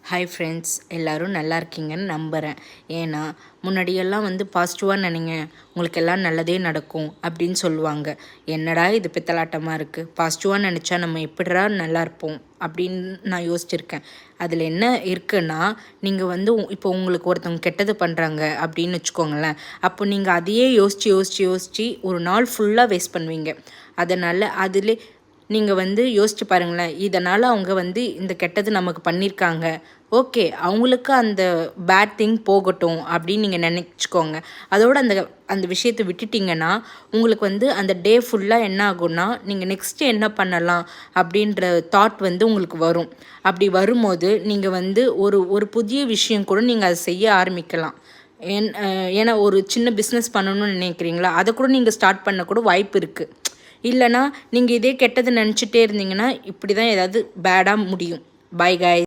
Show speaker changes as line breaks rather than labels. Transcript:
Hi friends, எல்லோரும் நல்லா இருக்கீங்கன்னு நம்புகிறேன். ஏன்னா முன்னாடியெல்லாம் பாசிட்டிவாக நினைங்க, உங்களுக்கு எல்லாம் நல்லதே நடக்கும் அப்படின்னு சொல்லுவாங்க. என்னடா இது பித்தலாட்டமாக இருக்குது, பாசிட்டிவாக நினச்சா நம்ம எப்படிடா நல்லா இருப்போம் அப்படின்னு நான் யோசிச்சிருக்கேன். அதில் என்ன இருக்குன்னா, நீங்கள் இப்போ உங்களுக்கு ஒருத்தவங்க கெட்டது பண்ணுறாங்க அப்படின்னு வச்சுக்கோங்களேன். அப்போ நீங்கள் அதையே யோசித்து ஒரு நாள் ஃபுல்லாக வேஸ்ட் பண்ணுவீங்க. அதனால் அதிலே நீங்கள் யோசிச்சு பாருங்களேன், இதனால் அவங்க இந்த கெட்டது நமக்கு பண்ணியிருக்காங்க, ஓகே அவங்களுக்கு அந்த பேட் திங் போகட்டும் அப்படின்னு நீங்கள் நினச்சிக்கோங்க. அதோடு அந்த விஷயத்தை விட்டுட்டிங்கன்னா உங்களுக்கு அந்த டே ஃபுல்லாக என்ன ஆகும்னா, நீங்கள் நெக்ஸ்ட்டு என்ன பண்ணலாம் அப்படின்ற தாட் உங்களுக்கு வரும். அப்படி வரும்போது நீங்கள் ஒரு புதிய விஷயம் கூட நீங்கள் அதை செய்ய ஆரம்பிக்கலாம். ஏன்னா ஒரு சின்ன பிஸ்னஸ் பண்ணணும்னு நினைக்கிறீங்களா, அதை கூட நீங்கள் ஸ்டார்ட் பண்ண கூட வாய்ப்பு இருக்குது. இல்லைனா நீங்கள் இதே கெட்டது நினச்சிட்டே இருந்தீங்கன்னா இப்படி தான் ஏதாவது பேடாக முடியும். By guys.